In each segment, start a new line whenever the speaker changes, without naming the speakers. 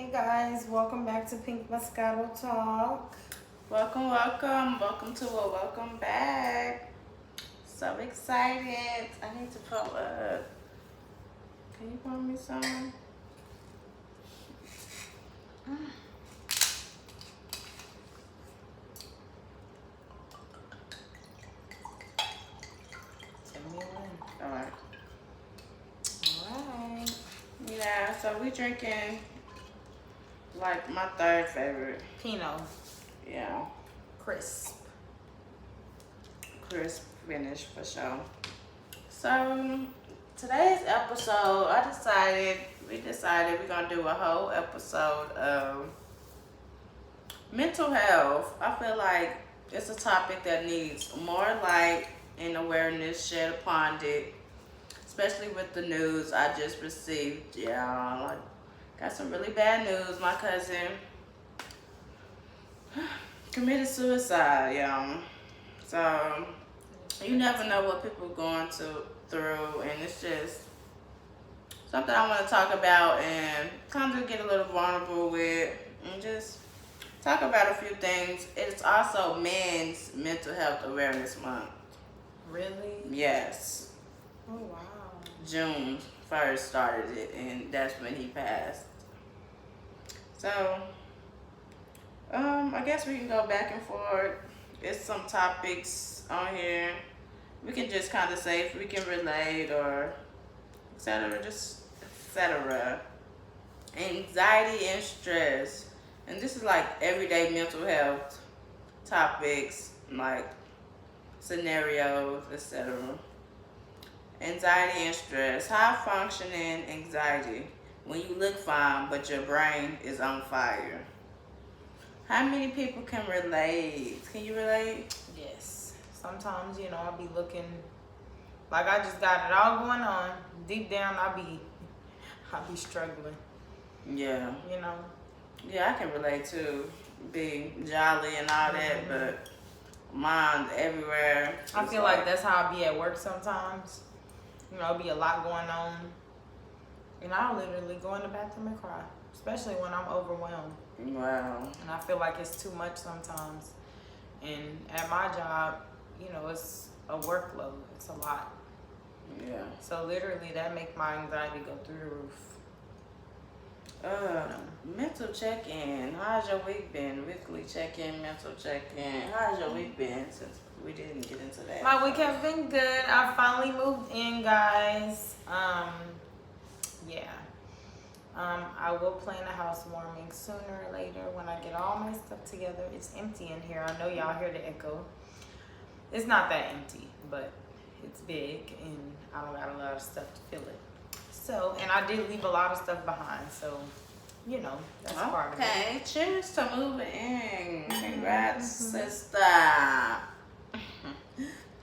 Hey guys, welcome back to Pink Moscato Talk.
Welcome to a welcome back. So excited. I need to pull up. Can you pour me some? Alright.
Alright.
Yeah, so we drinking like my third favorite.
Pinot.
Yeah.
Crisp.
Crisp finish for sure. So today's episode, we decided we're gonna do a whole episode of mental health. I feel like it's a topic that needs more light and awareness shed upon it, especially with the news I just received. Yeah, like, got some really bad news. My cousin committed suicide, y'all. So you never know what people are going through, and it's just something I want to talk about and kind of get a little vulnerable with, and just talk about a few things. It's also Men's Mental Health Awareness Month.
Really?
Yes.
Oh wow.
June 1st started it, and that's when he passed. So, I guess we can go back and forth. It's some topics on here. We can just kind of say if we can relate or etc. Just etc. Anxiety and stress. And this is like everyday mental health topics, like scenarios, etc. Anxiety and stress. High functioning anxiety. When you look fine, but your brain is on fire. How many people can relate? Can you relate?
Yes. Sometimes, I'll be looking like I just got it all going on. Deep down I'll be struggling.
Yeah.
Yeah,
I can relate to being jolly and all that, but mind everywhere.
I feel like that's how I be at work sometimes. It'll be a lot going on. And I'll literally go in the bathroom and cry, especially when I'm overwhelmed.
Wow.
And I feel like it's too much sometimes. And at my job, it's a workload. It's a lot.
Yeah.
So literally that make my anxiety go through the roof.
Mental check-in. How's your week been? Weekly check-in, mental check-in. How's your week been since we didn't get into that?
My week has been good. I finally moved in, guys. I will plan a housewarming sooner or later when I get all my stuff together. It's empty in here. I know y'all hear the echo. It's not that empty, but it's big and I don't got a lot of stuff to fill it. So, and I did leave a lot of stuff behind, so that's part of it.
Okay, cheers to moving in. Congrats, sister.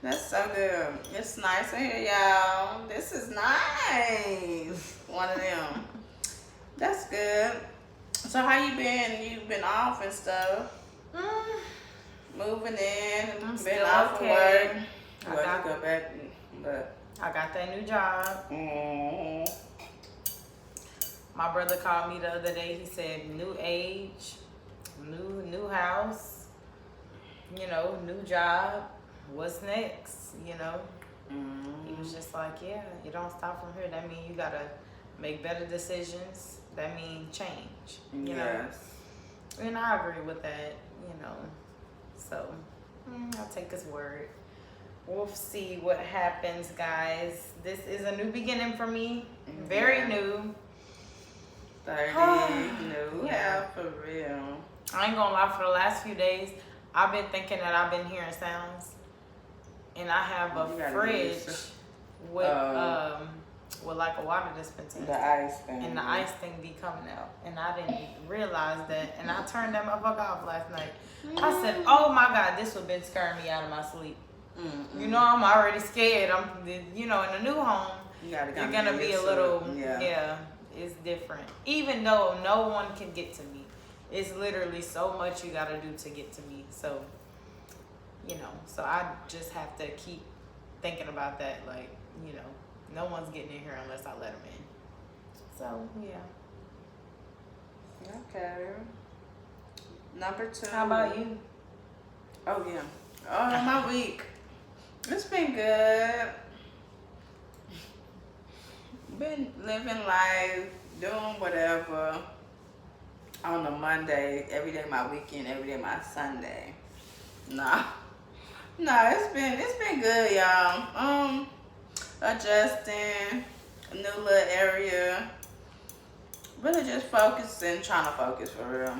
That's so good. It's nice in here, y'all. This is nice. One of them. That's good. So how you been? You've been off and stuff. Moving in.
I'm
been
still
off
okay.
of work. I go back, but
I got that new job. My brother called me the other day. He said, new age, new house, new job. What's next? He was just like, yeah, you don't stop from here. That means you gotta make better decisions. That means change.
Yes.
And I agree with that. So I'll take his word. We'll see what happens, guys. This is a new beginning for me. Very new.
30 new. Yeah, for real.
I ain't gonna lie, for the last few days, I've been thinking that I've been hearing sounds. And I have a fridge with like a water dispenser.
The ice thing.
And the ice thing be coming out. And I didn't realize that. And I turned that motherfucker off last night. I said, oh my God, this would have been scaring me out of my sleep. I'm already scared. In a new home, you're gonna be a little, it's different. Even though no one can get to me. It's literally so much you gotta do to get to me. So, so I just have to keep thinking about that. Like, no one's getting in here unless I let them in. So, yeah.
Okay. Number 2.
How about you?
Oh, yeah. Oh, my week. It's been good. Been living life, doing whatever. On a Monday, every day my weekend, every day my Sunday. No, it's been good, y'all. Adjusting, a new little area. Really just focusing, trying to focus for real.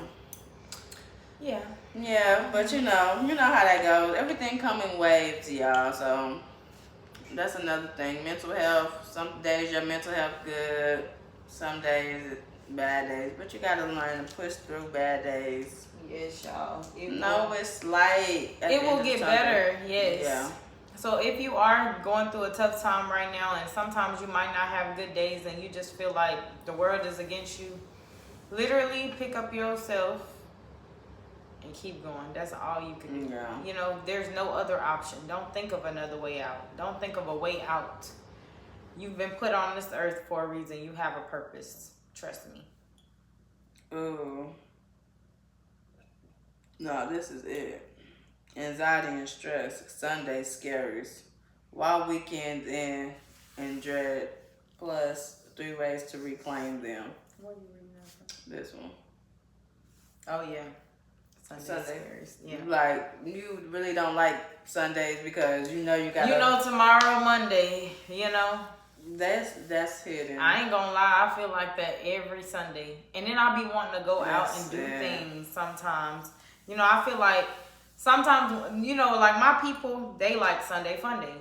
Yeah.
Yeah, but you know how that goes. Everything come in waves, y'all. So that's another thing. Mental health. Some days your mental health good. Some days bad days. But you gotta learn to push through bad days.
Yes, y'all.
It's light.
It will get better. Yes.
Yeah.
So if you are going through a tough time right now, and sometimes you might not have good days, and you just feel like the world is against you, literally pick up yourself and keep going. That's all you can do.
Yeah.
You know, there's no other option. Don't think of another way out. Don't think of a way out. You've been put on this earth for a reason. You have a purpose. Trust me.
Ooh. No, this is it. Anxiety and stress. Sunday scaries. Wild weekends and dread. Plus 3 ways to reclaim them.
What are you reading that from?
This one.
Oh, yeah. Sunday.
Scaries.
Yeah.
Like, you really don't like Sundays because you know you got.
You know tomorrow, Monday, you know.
That's hidden.
I ain't gonna lie, I feel like that every Sunday. And then I be wanting to go out and do
Yeah.
things sometimes. You know, I feel like sometimes, you know, like my people, they like Sunday fun day.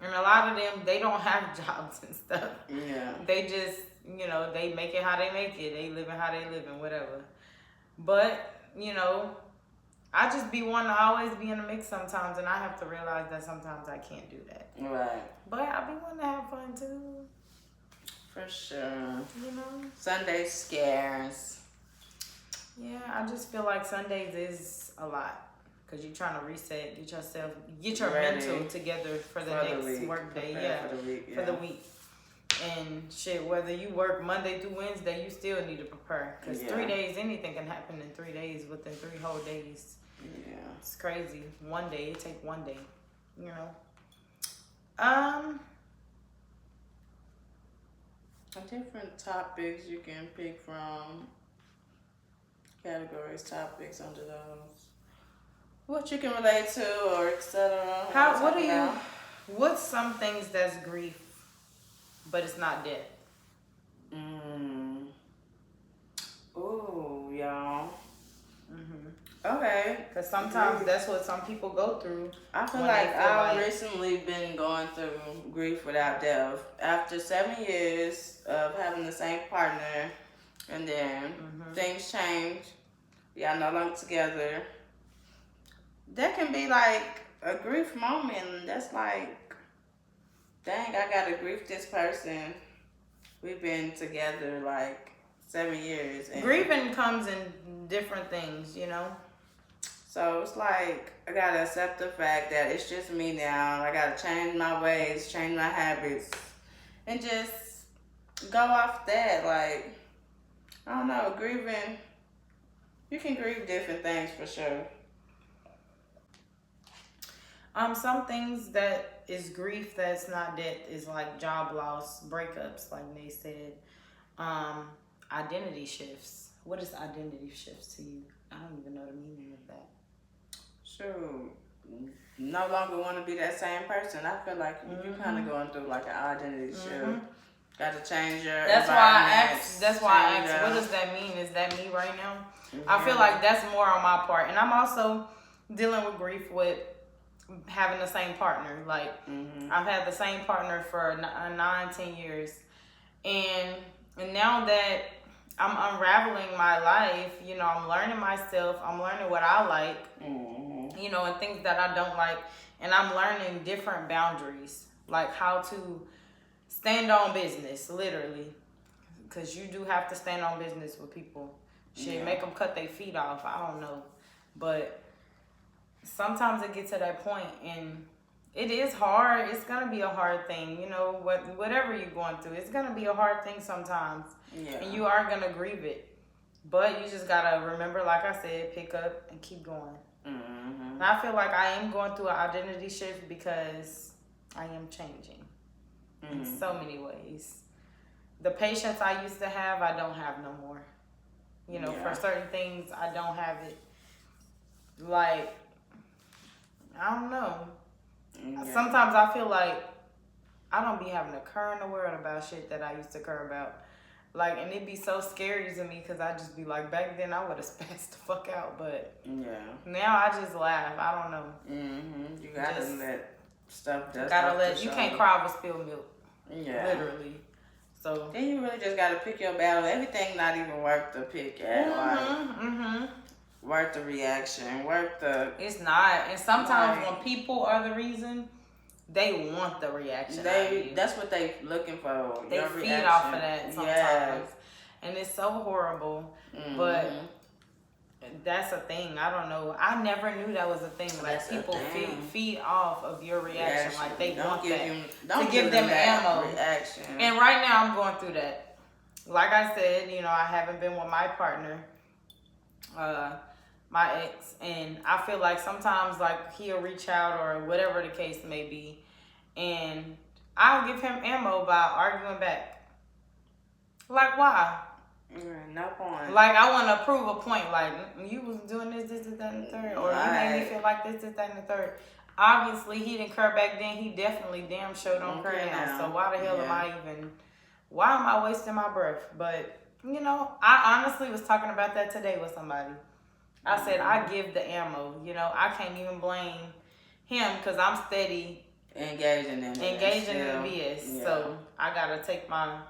And a lot of them, they don't have jobs and stuff.
Yeah.
They just, you know, they make it how they make it. They living how they living, whatever. But, you know, I just be wanting to always be in the mix sometimes. And I have to realize that sometimes I can't do that.
Right.
But I be wanting to have fun too.
For sure.
You know?
Sunday scares.
Yeah, I just feel like Sundays is a lot. Because you're trying to reset, get yourself, get your
Ready
mental together for the next
week.
work day.
Prepare
Yeah,
for the week.
for the week. And shit, whether you work Monday through Wednesday, you still need to prepare. Because 3 days, anything can happen in 3 days, within 3 whole days.
Yeah.
It's crazy. One day, it take one day. You know?
Different topics you can pick from. Categories, topics under those. What you can relate to or etc.
What's some things that's grief, but it's not death?
Ooh, y'all.
Mm-hmm.
Okay.
Because sometimes that's what some people go through.
I feel
when
like
they feel
I've
like-
recently been going through grief without death. After 7 years of having the same partner, and then things change. Y'all no longer together. That can be like a grief moment. That's like, dang, I gotta grief this person. We've been together like 7 years. And
Grieving comes in different things, you know?
so it's like, I gotta accept the fact that it's just me now. I gotta change my ways, change my habits, and just go off that. Like, I don't know, grieving, you can grieve different things for sure.
Some things that is grief that's not death is like job loss, breakups, like they said. Identity shifts. What is identity shifts to you? I don't even know the meaning of that.
Shoot, no longer want to be that same person. I feel like you kind of going through like an identity shift. Got to change your
That's why I
environment,
asked. That's why I
change
asked.
your-
What does that mean? Is that me right now? I feel like that's more on my part, and I'm also dealing with grief with having the same partner. Like I've had the same partner for 9-10 years, and now that I'm unraveling my life, you know, I'm learning myself. I'm learning what I like, you know, and things that I don't like, and I'm learning different boundaries, like how to stand on business, literally, because you do have to stand on business with people. Shit, make them cut their feet off. I don't know, but sometimes it gets to that point, and it is hard. It's gonna be a hard thing, you know. Whatever you're going through, it's gonna be a hard thing sometimes, and you are gonna grieve it. But you just gotta remember, like I said, pick up and keep going.
Mm-hmm.
And I feel like I am going through an identity shift because I am changing in so many ways. The patience I used to have, I don't have no more. You know, for certain things, I don't have it. Like, I don't know. Yeah. Sometimes I feel like I don't be having to care in the world about shit that I used to care about. Like, and it'd be so scary to me because I just be like, back then I would have spazzed the fuck out, but now I just laugh. I don't know.
Mm-hmm. You gotta just let stuff dust.
You can't cry over spilled milk. Yeah. Literally. So
then you really just gotta pick your battle. Everything not even worth the pick at. Worth the reaction. Worth the.
It's not. And sometimes when people are the reason, they want the reaction.
That's what they looking for.
They feed off of that sometimes. Yes. And it's so horrible. Mm-hmm. But that's a thing. I don't know. I never knew that was a thing. Like, that's people feed off of your reaction. Like, they want that. To give them ammo. Reaction. And right now I'm going through that. Like I said, you know, I haven't been with my partner, my ex, and I feel like sometimes, like, he'll reach out or whatever the case may be, and I'll give him ammo by arguing back. Like, why?
No point.
Like, I want to prove a point. Like, you was doing this, that, and the third. Or you made me feel like this, that, and the third. Obviously, he didn't care back then. He definitely damn sure don't care now. So why the hell am I even... Why am I wasting my breath? But, you know, I honestly was talking about that today with somebody. I said, I give the ammo. You know, I can't even blame him because I'm steady...
Engaging in
the BS. Yeah. So I got to take my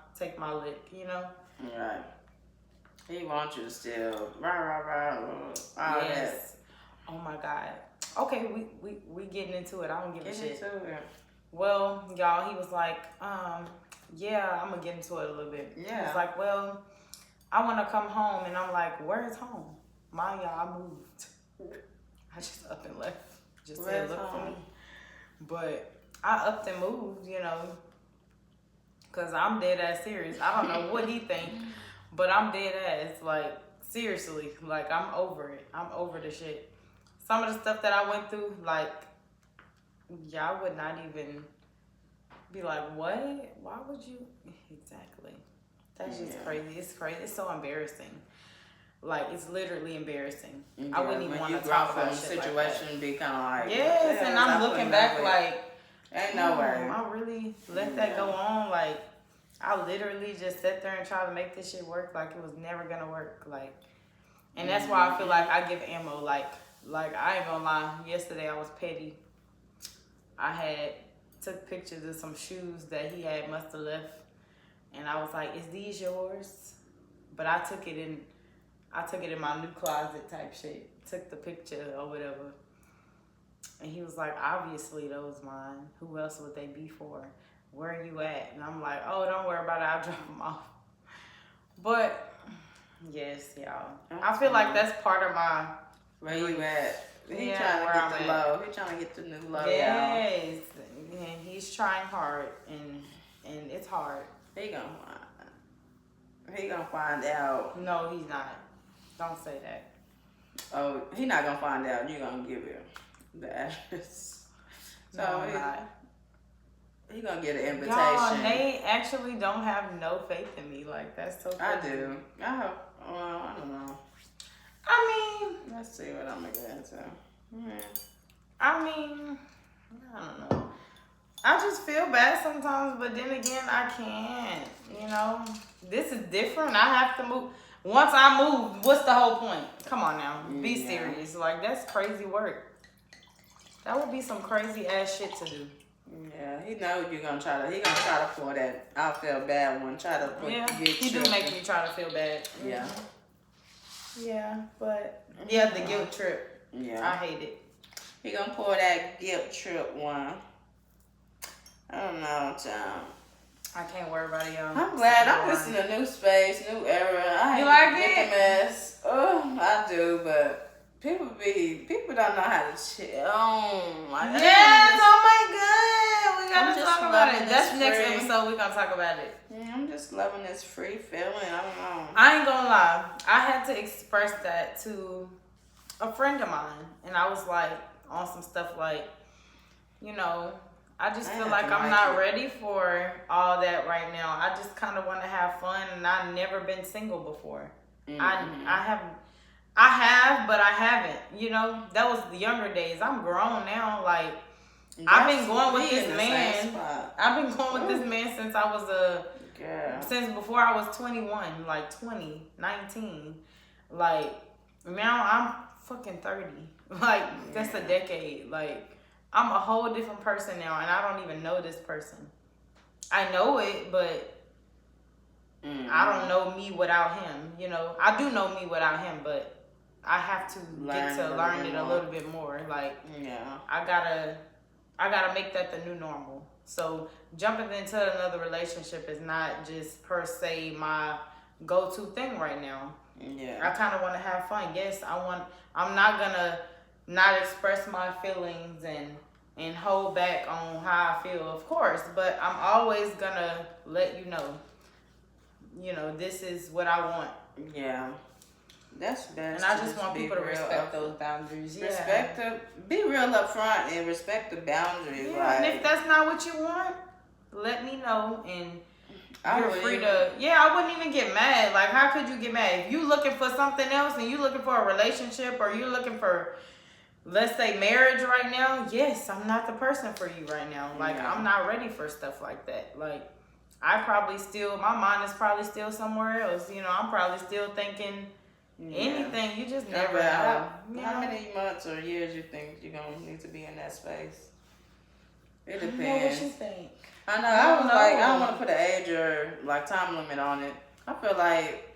lick, you know?
Right. He wants you to still yes.
That. Oh my God. Okay, we getting into it. I don't give a shit. Well, y'all, he was like, yeah, I'm gonna get into it a little bit. Yeah. He was like, well, I wanna come home, and I'm like, where's home? Mind y'all, I moved. I just up and left. Just said look for me. But I upped and moved, you know. Cause I'm dead ass serious. I don't know what he think. But I'm dead ass, like, seriously. Like, I'm over it. I'm over the shit. Some of the stuff that I went through, like, y'all would not even be like, what? Why would you? Exactly. That's just crazy. It's crazy. It's so embarrassing. Like, it's literally embarrassing. Yeah, I wouldn't even want to talk about shit
situation
like
be kind of like,
yes, and I'm looking back like,
ain't no way.
I really let that go on, like, I literally just sat there and tried to make this shit work like it was never gonna work. Like, and that's why I feel like I give ammo. Like I ain't gonna lie. Yesterday I was petty. I took pictures of some shoes that he must have left, and I was like, "Is these yours?" But I took it in my new closet type shit. Took the picture or whatever, and he was like, "Obviously those mine. Who else would they be for? Where are you at?" And I'm like, "Oh, don't worry about it. I'll drop them off." But yes, y'all. I feel like that's part of my.
Where you at? He trying to get the low. He trying to get the new low.
Yes, and he's trying hard, and it's hard.
He gonna find out.
No, he's not. Don't say that.
Oh, he not gonna find out. You gonna give him the address. So
no, not.
He gonna get an invitation.
Y'all, they actually don't have no faith in me. Like, that's so crazy.
I do. I don't know.
I mean,
let's see what I'm gonna get into. Yeah.
I mean, I don't know. I just feel bad sometimes, but then again, I can't. You know, this is different. I have to move. Once I move, what's the whole point? Come on now, be serious. Like, that's crazy work. That would be some crazy ass shit to do.
Yeah, he know you're gonna try to. He gonna try to pull that I feel bad one. Try to put.
Yeah, he do make me try to feel bad.
Yeah.
Mm-hmm. Yeah, but the guilt trip.
Yeah,
I hate it.
He gonna pull that guilt trip one. I don't know, child.
I can't worry about it, y'all.
I'm glad I'm just in a new space, new era. I
you like
it? The mess. Oh, I do, but. People don't know how to chill.
Yes, oh my God. We gotta talk talk about it.
loving
That's
this
next
free-
episode. We're gonna talk about it.
Yeah, I'm just loving this free feeling. I don't know.
I ain't gonna lie. I had to express that to a friend of mine, and I was like on some stuff like, you know, I just feel like I'm not ready for all that right now. I just kind of want to have fun, and I've never been single before.
Mm-hmm.
I have, but I haven't. You know, that was the younger days. I'm grown now. Like, I've been going with this man. I've been going with this man since I was since before I was 21, like 19. Like, now I'm fucking 30. Like, that's a decade. Like, I'm a whole different person now, and I don't even know this person. I know it, but I don't know me without him. You know, I do know me without him, but I have to get to learn it a little bit more. Like, I gotta make that the new normal. So jumping into another relationship is not just per se my go-to thing right now.
Yeah,
I kind of want to have fun. Yes, I'm not gonna not express my feelings and hold back on how I feel, of course. But I'm always gonna let you know. You know, this is what I want.
Yeah. That's best.
And I just want people to respect those boundaries.
Be real up front and respect the boundaries.
Yeah, and if that's not what you want, let me know, and you're free to. I wouldn't even get mad. Like, how could you get mad? If you looking for something else and you looking for a relationship, or you looking for, let's say, marriage right now, yes, I'm not the person for you right now. Like, I'm not ready for stuff like that. Like, my mind is probably still somewhere else. You know, I'm probably still thinking anything. You just never know.
How many months or years you think you're going to need to be in that space? It depends.
I know what you think.
I know. I don't want to put an age or, like, time limit on it. I feel like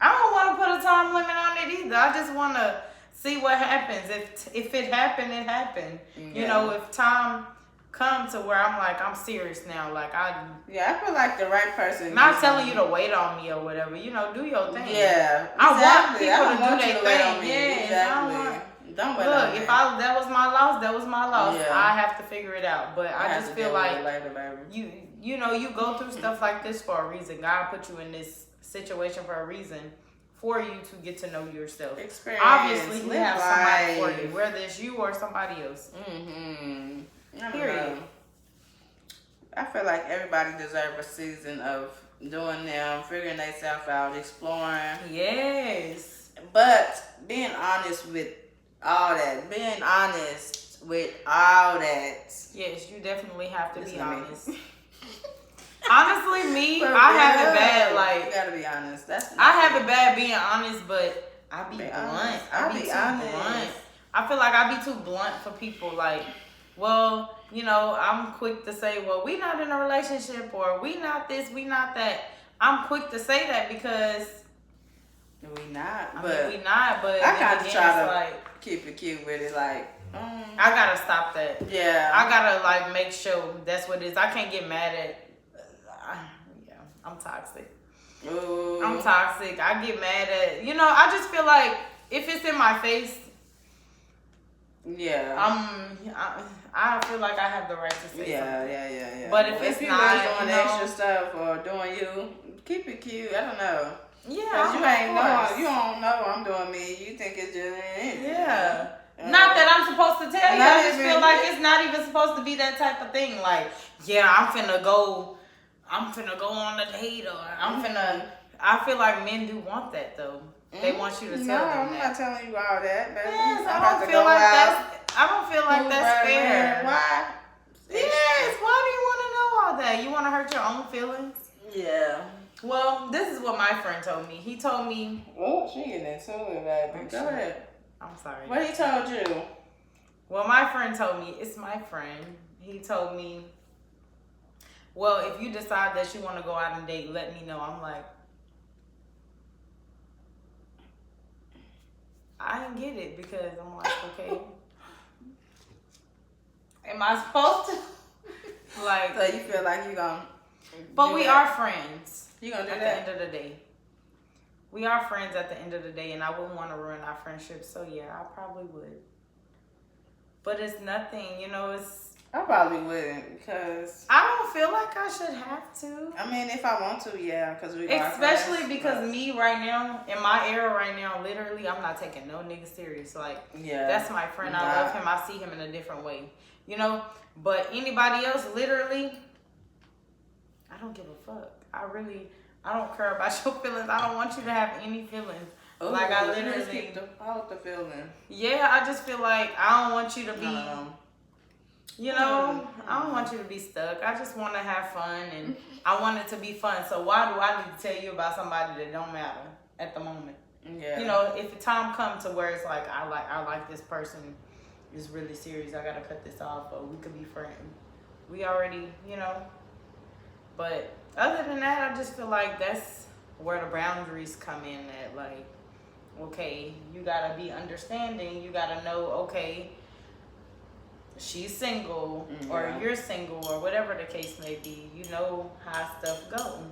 I don't want to put a time limit on it either. I just want to see what happens. If it happened, it happened. Yeah. You know, if time come to where I'm like, I'm serious now. Like, I
feel like the right person.
Not telling you to wait on me or whatever. You know, do your thing.
Yeah,
I want people to do their thing.
Yeah, exactly. Don't wait on me.
If that was my loss, that was my loss. Yeah. I have to figure it out. But I just feel like you know, you go through stuff like this for a reason. God put you in this situation for a reason, for you to get to know yourself.
Experience.
Obviously, you have somebody for you, whether it's you or somebody else. Period.
I feel like everybody deserves a season of doing them, figuring themselves out, exploring.
Yes.
But being honest with all that.
Yes, you definitely have to be honest. Honestly, me, I have it bad. Like,
you gotta be honest.
I have it bad being honest, but I be blunt. I be too blunt. I feel like I be too blunt for people. Like, well, you know, I'm quick to say, well, we not in a relationship, or we not this, we not that. I'm quick to say that because
we not.
But
I gotta try to like keep it cute with it. Like,
I gotta stop that.
Yeah,
I gotta like make sure that's what it is. I can't get mad at. I'm toxic.
Ooh.
I'm toxic. I get mad at, you know, I just feel like if it's in my face, I feel like I have the right to say something.
Yeah.
But if
you're
not,
doing extra stuff or doing you, keep it cute. I don't know.
Yeah,
you don't know I'm doing me. You think it's just
not that I'm supposed to tell you. I just feel like it's not even supposed to be that type of thing. Like, I'm finna go on a date, or I feel like men do want that though. They want you to tell them that.
I'm not telling you all that, baby.
Yes, I don't feel like that's fair.
Why?
Yes, why do you want to know all that? You want to hurt your own feelings?
Yeah.
Well, this is what my friend told me. He told me...
Oh, she getting into it, baby. Go ahead.
I'm sorry.
What he told you?
Well, my friend told me, it's my friend. He told me, well, if you decide that you want to go out and date, let me know. I'm like, I didn't get it, because I'm like, okay. Am I supposed to? Like,
so you feel like you gonna...
But we are friends.
You gonna do
that? At the end of the day. We are friends at the end of the day, and I wouldn't want to ruin our friendship. So, yeah, I probably would. But it's nothing, you know, it's...
I probably wouldn't, because
I don't feel like I should have to.
I mean, if I want to, yeah, because we are
Especially
friends,
because
but
me right now, in my era right now, literally, I'm not taking no nigga serious. Like,
yeah,
that's my friend. I love him. I see him in a different way. You know? But anybody else, literally, I don't give a fuck. I don't care about your feelings. I don't want you to have any feelings.
Ooh,
like, I
let's
literally,
keep the feeling.
yeah, I just feel like I don't want you to be, you know, I don't want you to be stuck. I just want to have fun, and I want it to be fun. So why do I need to tell you about somebody that don't matter at the moment?
Yeah.
You know, if the time comes to where it's like I like this person is really serious, I gotta cut this off, or we could be friends. We already, you know. But other than that, I just feel like that's where the boundaries come in at. Like, okay, you gotta be understanding. You gotta know, okay, she's single, or you're single, or whatever the case may be. You know how stuff go.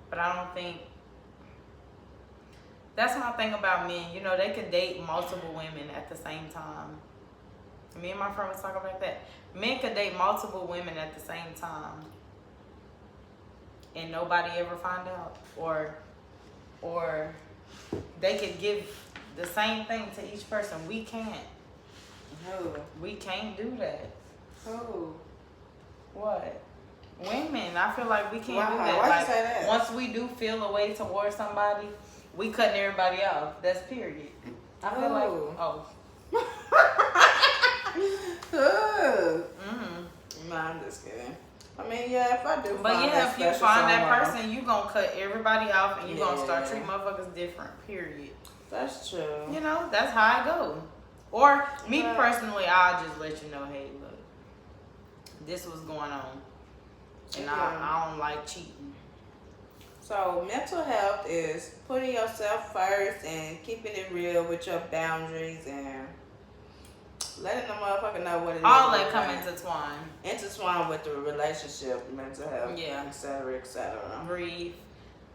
But I don't think, that's my thing about men. You know, they could date multiple women at the same time. Me and my friend was talking about that. Men could date multiple women at the same time, and nobody ever find out. Or they could give the same thing to each person. We can't.
Who?
We can't do that.
Who?
What? Women. I feel like we can't do
Why?
that.
Why
like,
you say that?
Once we do feel a way towards somebody, we cutting everybody off. That's period. I feel like,
No, I'm just kidding. I mean, yeah, if I do
But
find
yeah,
that
if you
special
find that
someone,
person, you gonna cut everybody off, and you gonna start
Yeah.
treating motherfuckers different. Period.
That's true.
You know, that's how I go. Or me
Yeah.
personally, I'll just let you know, hey, look, this was going on, and I don't like cheating.
So mental health is putting yourself first and keeping it real with your boundaries and letting the motherfucker know what it is.
All that come
intertwined with the relationship, mental health,
Yeah.
et cetera, et cetera.
Breathe.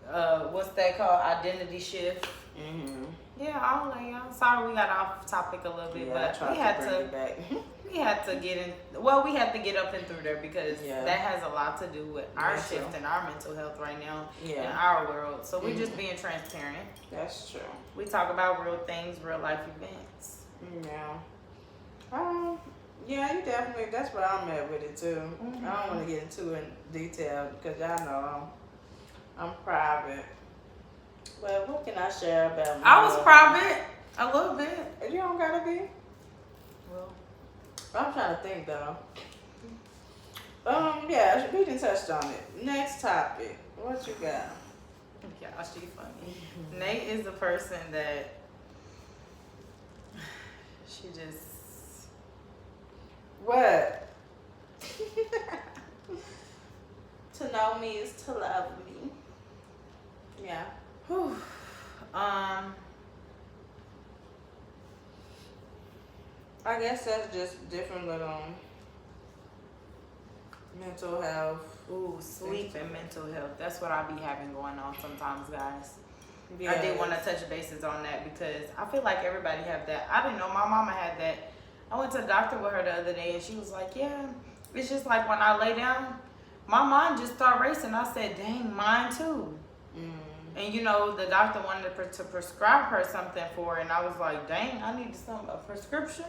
What's that called? Identity shift.
Mm-hmm.
Yeah, all that. I'm sorry we got off topic a little bit,
Yeah, I
but
tried
we had
bring
to.
it back.
We had to get in. Well, we had to get up and through there because
Yeah.
that has a lot to do with our
That's
shift
true.
in our mental health right now in
Yeah,
our world. So we're just being transparent.
that's true.
We talk about real things, real life events.
Yeah. Yeah, you definitely. That's where I'm at with it too.
Mm-hmm.
I don't want to get into in detail because y'all know I'm private. But what can I share about?
I was private a little bit.
You don't gotta be.
Well,
I'm trying to think though. Yeah, we didn't touched on it. Next topic. What you got?
yeah, she funny. Nate is the person that she just.
What? To know me is to love me. Yeah.
Whew.
I guess that's just different little mental health.
Ooh, sleep and mental health. That's what I be having going on sometimes, guys.
Yes.
I did want to touch bases on that because I feel like everybody have that. I didn't know my mama had that. I went to the doctor with her the other day and she was like, yeah, it's just like when I lay down, my mind just start racing. I said, dang, mine too. And you know, the doctor wanted to prescribe her something for her, and I was like, dang, I need a prescription.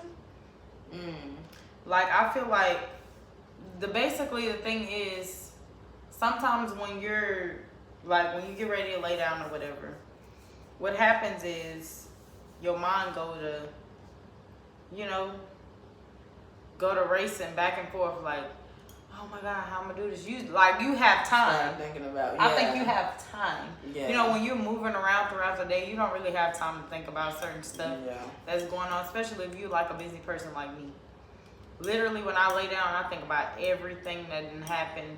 Like, I feel like basically the thing is, sometimes when you're like, when you get ready to lay down or whatever, what happens is your mind go to racing back and forth, like, oh my God, how I'm gonna do this? You have time.
Start thinking about. Yeah.
I think you have time.
Yeah.
You know, when you're moving around throughout the day, you don't really have time to think about certain stuff
Yeah.
that's going on, especially if you're like a busy person like me. Literally, when I lay down, I think about everything that didn't happen,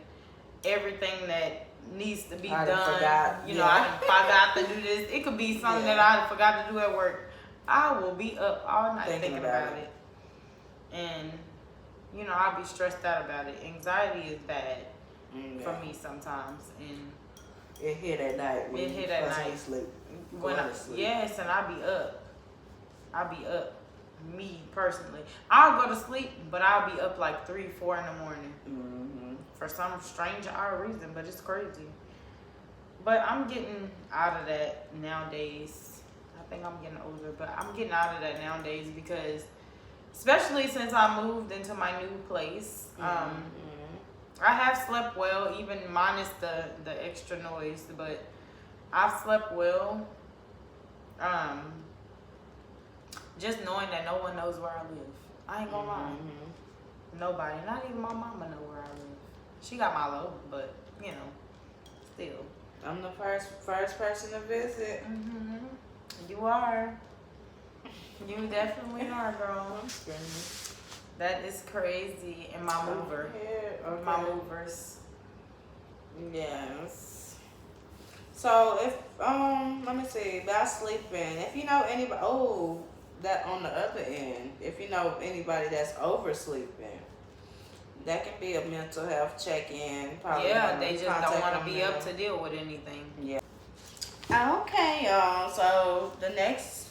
everything that needs to be done.
Forgot.
You know, I done forgot to do this. It could be something that I forgot to do at work. I will be up all night thinking about it. And, you know, I'll be stressed out about it. Anxiety is bad for me sometimes. And
it hit at night. When
it hit at night.
Sleep.
Yes, and I be up. me personally. I'll go to sleep, but I'll be up like 3, 4 in the morning.
Mm-hmm.
For some strange odd reason, but it's crazy. But I'm getting out of that nowadays. I think I'm getting older, but I'm getting out of that nowadays because, especially since I moved into my new place, I have slept well, even minus the extra noise, but I've slept well. Just knowing that no one knows where I live. I ain't gonna lie. Nobody, not even my mama know where I live. She got my low, but you know, still.
I'm the first person to visit.
You are. You definitely are, girl. That is crazy. And my mover.
Okay.
My movers.
Yes. So if let me see about sleeping. If you know anybody, that on the other end, if you know anybody that's oversleeping, that can be a mental health check-in.
Yeah, they just don't want to be up to deal with anything.
Yeah. Okay, y'all. So the next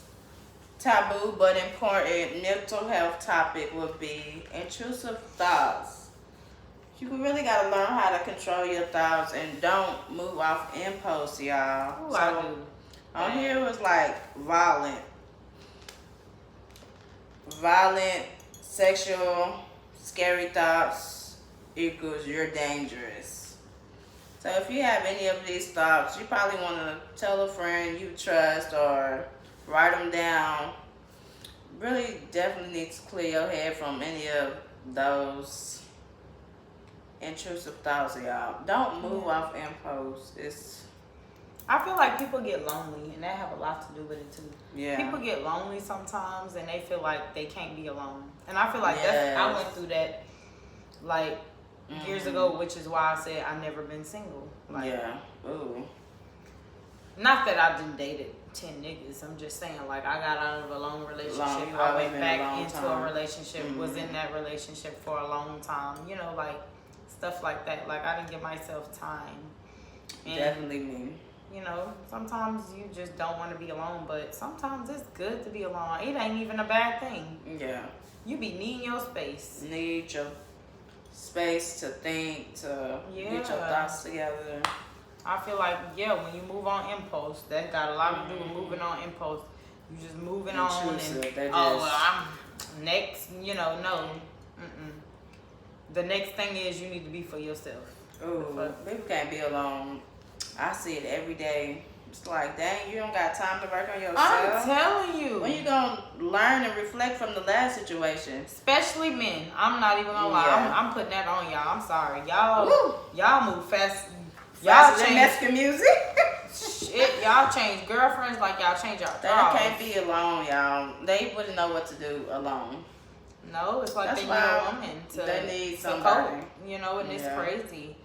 taboo but important mental health topic would be intrusive thoughts. You really got to learn how to control your thoughts and don't move off impulse, y'all.
Ooh, I do.
On here it was like violent, sexual, scary thoughts equals you're dangerous. So if you have any of these thoughts, you probably want to tell a friend you trust or write them down. Really definitely need to clear your head from any of those intrusive thoughts, y'all. Don't move off impulse.
I feel like people get lonely, and that have a lot to do with it too.
Yeah.
People get lonely sometimes, and they feel like they can't be alone. And I feel like I went through that like years ago, which is why I said I've never been single. Like,
yeah. Ooh.
Not that I didn't dated 10 niggas. I'm just saying, like, I got out of a long relationship. I went back into a relationship, was in that relationship for a long time. You know, like, stuff like that. Like, I didn't give myself time. And,
definitely me.
you know, sometimes you just don't want to be alone, but sometimes it's good to be alone. It ain't even a bad thing.
Yeah.
You be needing your space.
Need your space to think, to get your thoughts together.
I feel like, when you move on impulse, that got a lot to do with moving on impulse. You just moving on and, I'm next, no. The next thing is you need to be for yourself.
Ooh, people can't be alone. I see it every day. It's like, dang, you don't got time to work on yourself.
I'm telling you.
When you gonna learn and reflect from the last situation?
Especially men. I'm not even gonna lie. I'm putting that on y'all. I'm sorry. Y'all move fast. Y'all
change Mexican music.
Shit, y'all change girlfriends like y'all change y'all
They can't be alone, y'all. They wouldn't know what to do alone.
No, it's like they need a woman to.
They need somebody.
Cope, and it's crazy.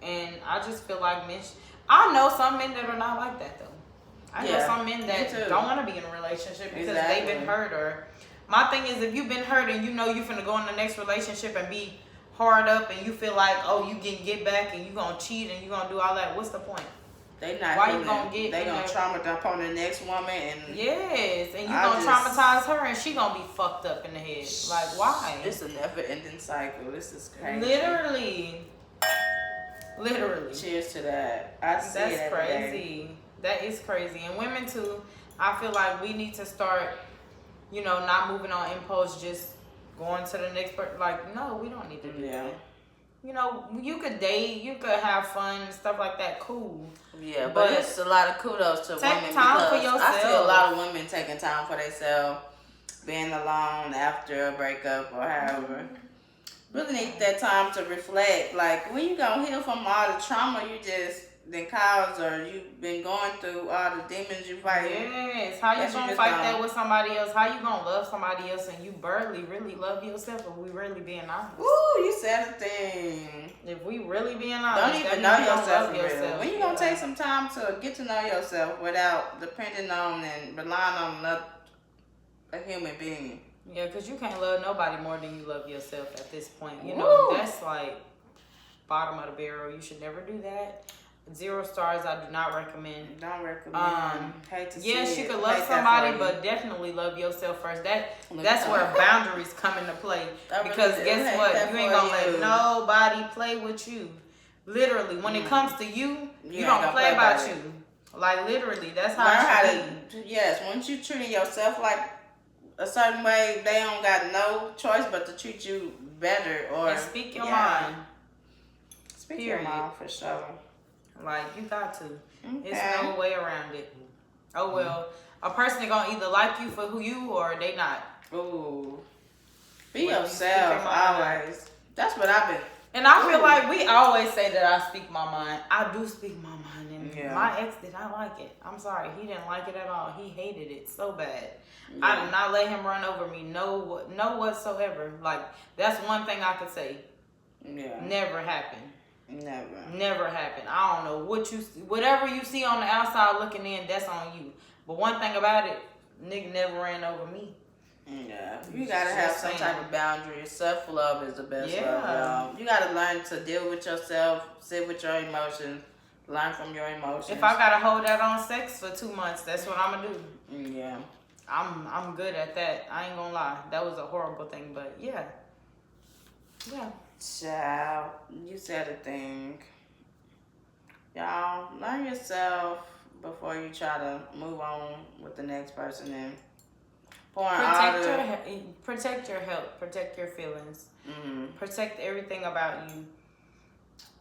And I just feel like men. I know some men that are not like that though. I know some men that don't want to be in a relationship because they've been hurt. Or my thing is, if you've been hurt and you know you're finna go in the next relationship and be hard up and you feel like, you can get back and you gonna cheat and you gonna do all that, what's the point?
They not.
Why you gonna get?
They gonna trauma dump on the next woman and.
Yes, and you gonna traumatize her and she gonna be fucked up in the head. Like, why?
It's a never-ending cycle. This is crazy.
Literally.
Cheers to that. That's
crazy. That is crazy. And women too. I feel like we need to start, not moving on impulse, just going to the next person. Like, no, we don't need to do that. You could date, you could have fun and stuff like that. Cool.
Yeah, but it's a lot of kudos to women.
Take time for yourself.
I see a lot of women taking time for themselves, being alone after a breakup or however. Really need that time to reflect. Like, when you gonna heal from all the trauma you just been caused or you've been going through, all the demons you fight.
Yes. How you gonna fight that with somebody else? How you gonna love somebody else and you barely really love yourself if we really being honest?
Ooh, you said a thing.
If we really being honest.
Don't even know yourself. When you gonna take some time to get to know yourself without depending on and relying on a human being?
Yeah, because you can't love nobody more than you love yourself at this point. That's like bottom of the barrel. You should never do that. 0 stars. I do not recommend.
Don't recommend. Hate to see
yes, you
it.
can love
Hate
somebody, but definitely love yourself first. That's where boundaries come into play. Because guess what? You ain't gonna let nobody play with you. Literally, when it comes to you, you don't play about you. Like literally, that's how it should be.
Yes, once you treating yourself like a certain way, they don't got no choice but to treat you better or
and speak your mind.
Speak your mind for sure.
Like you got to. Okay. It's no way around it. Oh well, a person gonna either like you for who you or they not.
Ooh, be yourself always. That's what I've been.
And I feel like we always say that I speak my mind. I do speak my mind, and my ex did not like it. I'm sorry, he didn't like it at all. He hated it so bad. Yeah. I did not let him run over me, no whatsoever. Like that's one thing I could say. Yeah, never happened. Never happened. I don't know whatever you see on the outside looking in, that's on you. But one thing about it, nigga never ran over me.
Yeah, you gotta have some type of boundary. Self-love is the best love, y'all. You gotta learn to deal with yourself, sit with your emotions, learn from your emotions.
If I gotta hold that on sex for 2 months, that's what I'm gonna do.
Yeah,
I'm good at that. I ain't gonna lie, that was a horrible thing, but yeah.
Child, you said a thing. Y'all, learn yourself before you try to move on with the next person and
protect your health, protect your feelings, protect everything about you.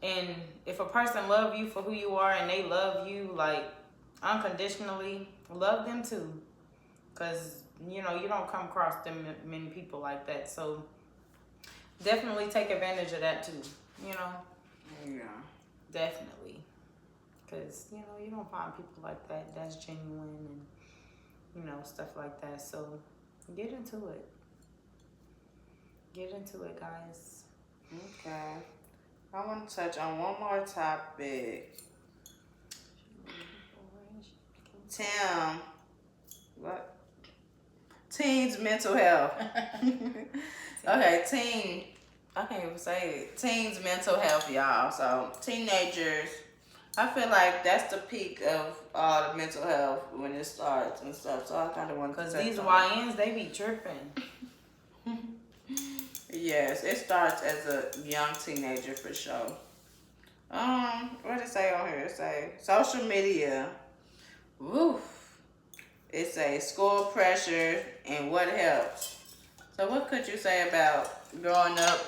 And if a person love you for who you are and they love you like unconditionally, love them too, because you don't come across them many people like that. So definitely take advantage of that too. Yeah, definitely, because you don't find people like that that's genuine and stuff like that. So get into it. Get into it, guys.
Okay. I want to touch on one more topic. Tim. What? Teens' mental health. Okay, I can't even say it. Teens' mental health, y'all. So, teenagers, I feel like that's the peak of all the mental health when it starts and stuff. So I kind of want to.
Because these YNs, they be tripping.
Yes, it starts as a young teenager for sure. What did it say on here? It say social media. Woof. It say school pressure and what helps. So what could you say about growing up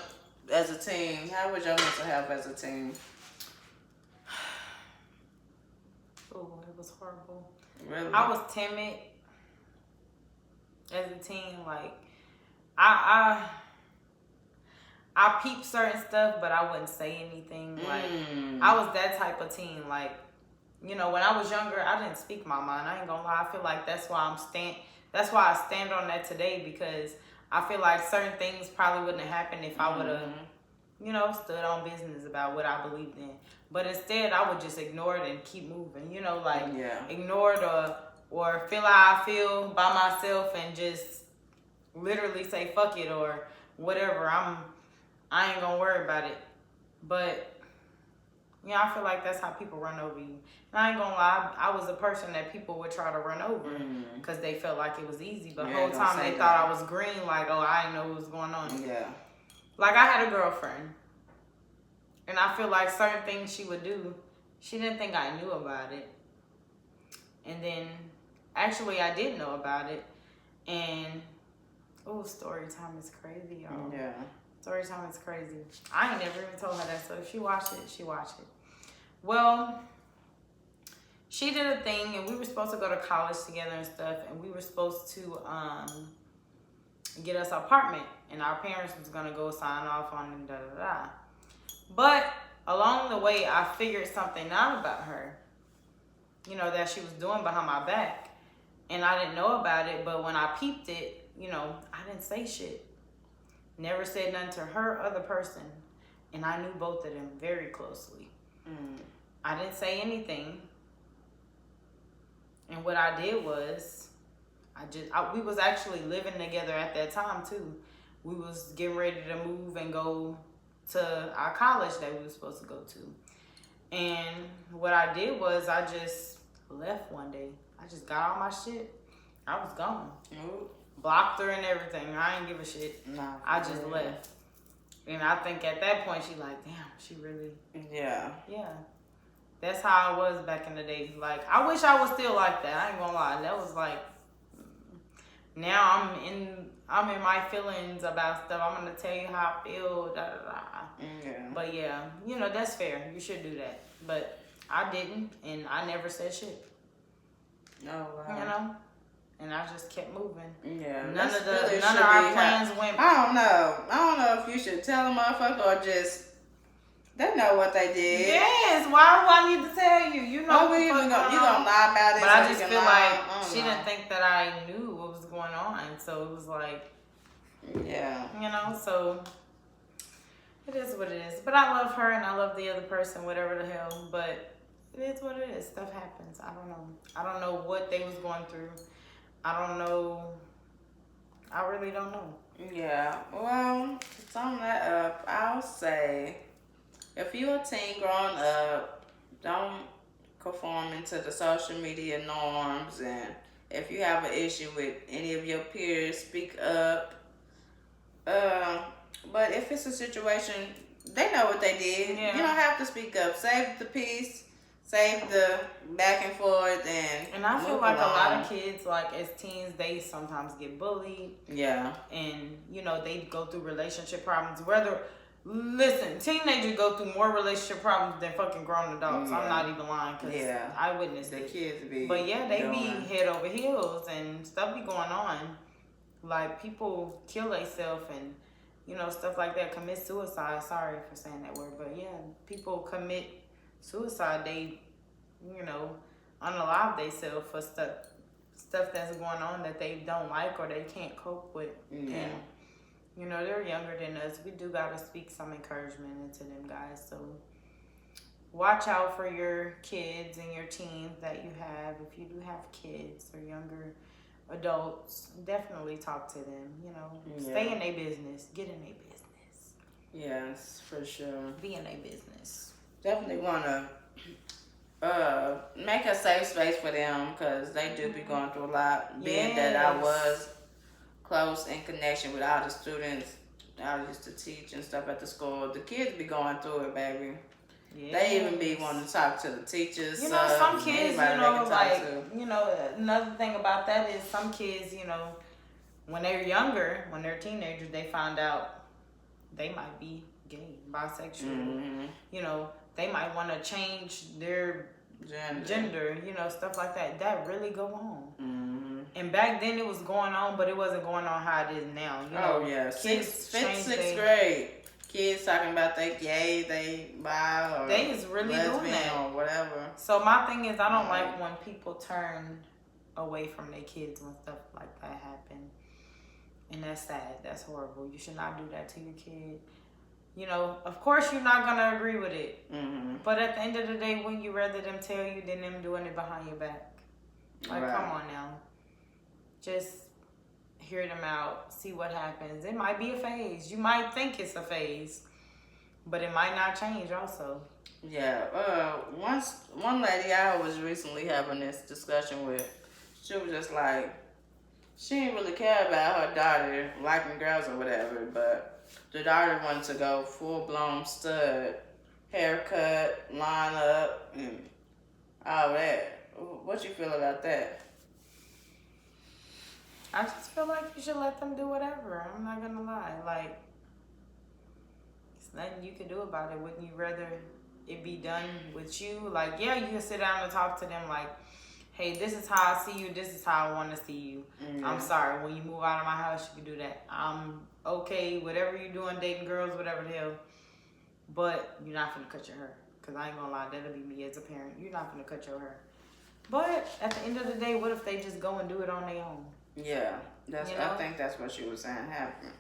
as a teen? How was your mental health as a teen?
Oh, it was horrible.
Really?
I was timid as a teen. Like, I peeped certain stuff, but I wouldn't say anything. Like, I was that type of teen. Like, when I was younger, I didn't speak my mind. I ain't gonna lie. I feel like that's why I stand on that today, because I feel like certain things probably wouldn't have happened if I would have, stood on business about what I believed in. But instead, I would just ignore it and keep moving. Ignore it or feel how I feel by myself and just literally say fuck it or whatever. I ain't gonna worry about it. But I feel like that's how people run over you. And I ain't gonna lie, I was a person that people would try to run over because they felt like it was easy. But the whole time they thought I was green, like, oh, I didn't know what was going on. Yeah. Like, I had a girlfriend. And I feel like certain things she would do, she didn't think I knew about it. And then, actually, I did know about it. And, story time is crazy, y'all. Yeah. Story time is crazy. I ain't never even told her that, so if she watched it, she watched it. Well, she did a thing, and we were supposed to go to college together and stuff, and we were supposed to get us an apartment, and our parents was gonna go sign off on it, da-da-da. But along the way, I figured something out about her, that she was doing behind my back, and I didn't know about it, but when I peeped it, I didn't say shit. Never said nothing to her other person. And I knew both of them very closely. I didn't say anything. And what I did was, we was actually living together at that time too. We was getting ready to move and go to our college that we were supposed to go to. And what I did was I just left one day. I just got all my shit. I was gone.
Ooh.
Blocked her and everything. I ain't give a shit.
Nah,
I just left. And I think at that point she like, damn, she really.
Yeah.
Yeah. That's how I was back in the day. Like, I wish I was still like that. I ain't gonna lie. That was like, now I'm in my feelings about stuff. I'm gonna tell you how I feel. Da da da.
Yeah.
But yeah, you know, that's fair. You should do that. But I didn't, and I never said shit.
Oh wow.
You know, and I just kept moving.
Yeah.
None of our plans went.
I don't know if you should tell a motherfucker or just they know what they did.
Yes. Why do I need to tell you? You know.
You gonna lie about it?
But I just feel like she didn't think that I knew what was going on, so it was like.
Yeah.
You know, so. It is what it is. But I love her and I love the other person, whatever the hell. But it is what it is. Stuff happens. I don't know. I don't know what they was going through. I don't know. I really don't know.
Yeah. Well, to sum that up, I'll say if you're a teen growing up, don't conform into the social media norms. And if you have an issue with any of your peers, speak up. But if it's a situation, they know what they did.
Yeah.
You don't have to speak up. Save the peace. Save the back and forth
and I feel like a lot of kids, like as teens, they sometimes get bullied.
Yeah.
And, you know, they go through relationship problems. Listen, teenagers go through more relationship problems than fucking grown adults.
Yeah.
I'm not even lying because I witnessed
the
it.
Kids be.
But yeah, they be head over heels and stuff be going on. Like people kill themselves and, you know, stuff like that, commit suicide. Sorry for saying that word, but yeah, people commit suicide. They, you know, unalive themselves for stuff that's going on that they don't like or they can't cope with.
Yeah.
And, you know, they're younger than us. We do got to speak some encouragement into them guys. So watch out for your kids and your teens that you have. If you do have kids or younger adults, definitely talk to them. You know, stay in their business. Get in their business.
Yes, for sure.
Be in their business.
Definitely want to make a safe space for them because they do be going through a lot. Being that I was close in connection with all the students I used to teach and stuff at the school, the kids be going through it, baby. Yes. They even be wanting to talk to the teachers.
You know, some kids, you know, like, you know, another thing about that is some kids, you know, when they're younger, when they're teenagers, they find out they might be gay, bisexual. You know, they might want to change their gender, you know, stuff like that. That really go on. And back then it was going on, but it wasn't going on how it is now. You know,
kids, 5th, 6th grade. Kids talking about they gay, they bi, or
they is really doing that
or whatever.
So my thing is, I don't like when people turn away from their kids when stuff like that happen, and that's sad. That's horrible. You should not do that to your kid. You know, of course you're not gonna agree with it, but at the end of the day, wouldn't you rather them tell you than them doing it behind your back? Like, come on now, just hear them out, see what happens. It might be a phase. You might think it's a phase, but it might not change also.
Yeah. One lady I was recently having this discussion with, she was just like, she didn't really care about her daughter liking girls or whatever, but the daughter wanted to go full-blown stud, haircut, line up, and all that. What you feel about that?
I just feel like you should let them do whatever. I'm not gonna lie. Like, it's nothing you can do about it. Wouldn't you rather it be done with you? Like, yeah, you can sit down and talk to them like, hey, this is how I see you. This is how I want to see you. I'm sorry. When you move out of my house, you can do that. I'm okay. Whatever you're doing, dating girls, whatever the hell. But you're not gonna cut your hair. Because I ain't gonna lie, that'll be me as a parent. You're not gonna cut your hair. But at the end of the day, what if they just go and do it on their own?
Yeah, I think that's what she was saying happened.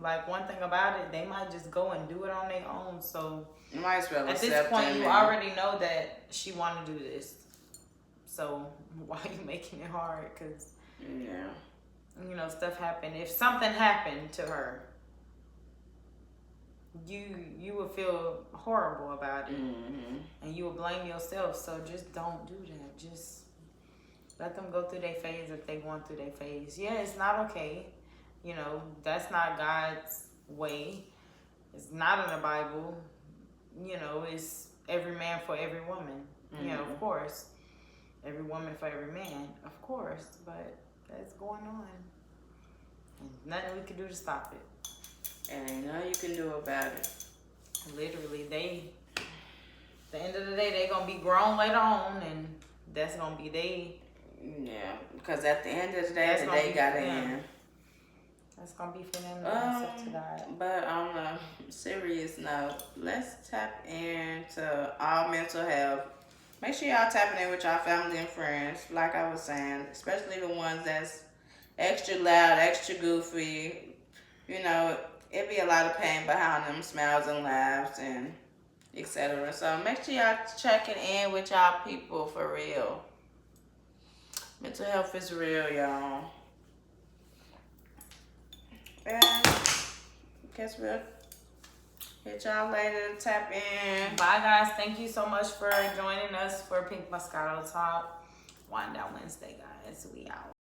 Like, one thing about it, they might just go and do it on their own. So
you might as well
at this point, you already know that she want to do this. So why are you making it hard? Because you know, stuff happened. If something happened to her, you would feel horrible about it,
Mm-hmm.
and you would blame yourself. So just don't do that. Just let them go through their phase if they going through their phase. Yeah, it's not okay. You know, that's not God's way. It's not in the Bible. You know, it's every man for every woman.
Mm-hmm.
You know, of course. Every woman for every man, of course. But that's going on. And nothing we can do to stop it.
And ain't nothing you can do about it.
Literally, at the end of the day, they going to be grown later on, and that's going to be they.
Yeah, because at the end of the day, they got to end.
That's going to be for them to accept to God.
But on a serious note, let's tap into all mental health. Make sure y'all tapping in with y'all family and friends, like I was saying, especially the ones that's extra loud, extra goofy. You know, it be a lot of pain behind them smiles and laughs and etc. So make sure y'all checking in with y'all people for real. Mental health is real, y'all. And guess we'll hit y'all later. Tap in.
Bye, guys. Thank you so much for joining us for Pink Moscato Talk. Wind Down Wednesday, guys. We out.